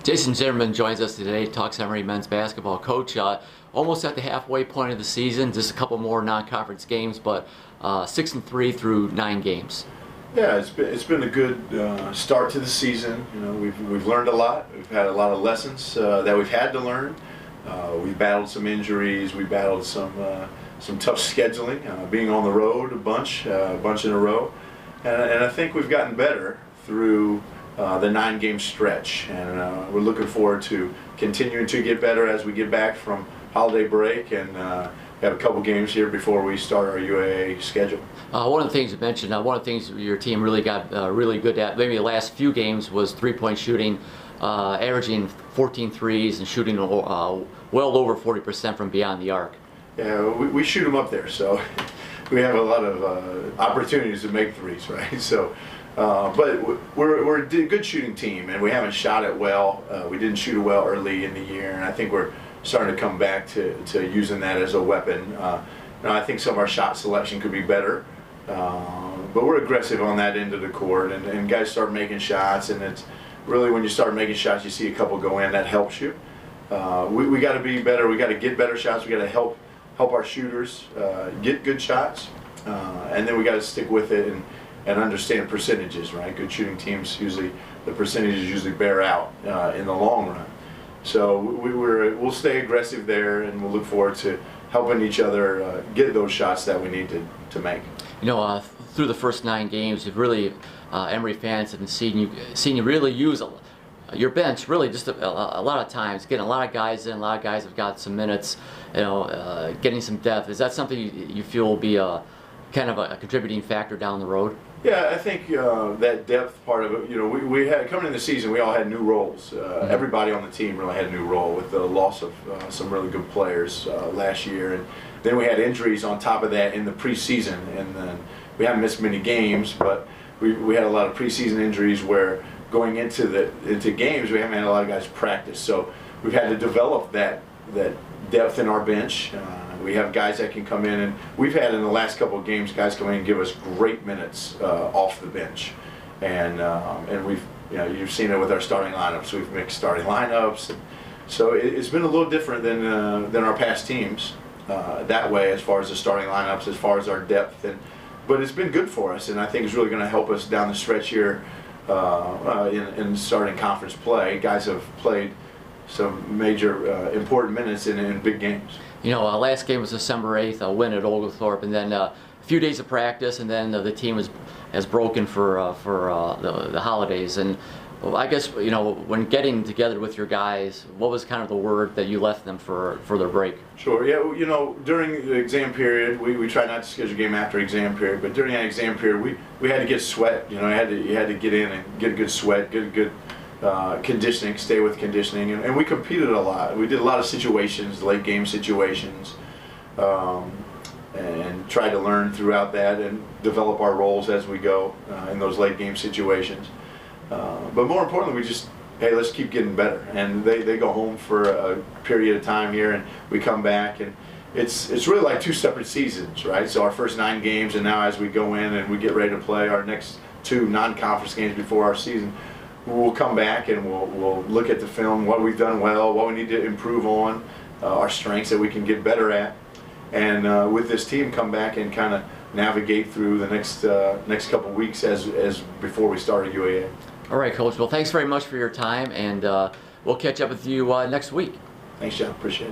Jason Zimmerman joins us today to talk Emory men's basketball. Coach, almost at the halfway point of the season, just a couple more non-conference games, but 6-3 through 9 games. Yeah, it's been a good start to the season. You know, we've learned a lot. We've had a lot of lessons that we've had to learn. We battled some injuries. We battled some tough scheduling, being on the road a bunch in a row, and I think we've gotten better through the 9-game stretch, and we're looking forward to continuing to get better as we get back from holiday break and have a couple games here before we start our UAA schedule. One of the things you mentioned, one of the things your team really got really good at, maybe the last few games, was three-point shooting, averaging 14 threes and shooting well over 40% from beyond the arc. Yeah, we shoot them up there, so we have a lot of opportunities to make threes, right? So, but we're a good shooting team, and we haven't shot it well. We didn't shoot it well early in the year, and I think we're starting to come back to using that as a weapon. I think some of our shot selection could be better, but we're aggressive on that end of the court, and guys start making shots, and it's really when you start making shots, you see a couple go in, that helps you. We got to be better. We got to get better shots. We got to help our shooters get good shots, and then we got to stick with it and understand percentages, right? Good shooting teams the percentages usually bear out in the long run. So we'll stay aggressive there, and we'll look forward to helping each other get those shots that we need to make. You know, through the first 9 games, you've really Emory fans have been seen you really use your bench really just a lot of times, getting a lot of guys in. A lot of guys have got some minutes, getting some depth. Is that something you feel will be kind of a contributing factor down the road? Yeah, I think that depth part of it, we had, coming in the season, we all had new roles. Everybody on the team really had a new role with the loss of some really good players last year. And then we had injuries on top of that in the preseason. And then we haven't missed many games, but we had a lot of preseason injuries where going into games, we haven't had a lot of guys practice. So we've had to develop that depth in our bench. We have guys that can come in, and we've had in the last couple of games guys come in and give us great minutes off the bench, and we've you've seen it with our starting lineups. We've mixed starting lineups, and so it's been a little different than our past teams that way as far as the starting lineups, as far as our depth, but it's been good for us, and I think it's really going to help us down the stretch here in starting conference play. Guys have played some major important minutes in big games. Last game was December 8th, a win at Oglethorpe, and then a few days of practice, and then the team has broken for the holidays. And I guess when getting together with your guys, what was kind of the word that you left them for their break? Sure. Yeah. During the exam period, we try not to schedule a game after exam period, but during that exam period, we had to get sweat. You had to get in and get a good sweat, get a good conditioning, stay with conditioning, and we competed a lot. We did a lot of situations, late game situations, and tried to learn throughout that and develop our roles as we go in those late game situations. But more importantly, hey, let's keep getting better. And they go home for a period of time here, and we come back, and it's really like 2 separate seasons, right? So our first 9 games, and now as we go in and we get ready to play our next 2 non-conference games before our season, we'll come back and we'll look at the film, what we've done well, what we need to improve on, our strengths that we can get better at, and with this team come back and kind of navigate through the next couple of weeks as before we start at UAA. All right, Coach. Well, thanks very much for your time, and we'll catch up with you next week. Thanks, John. Appreciate it.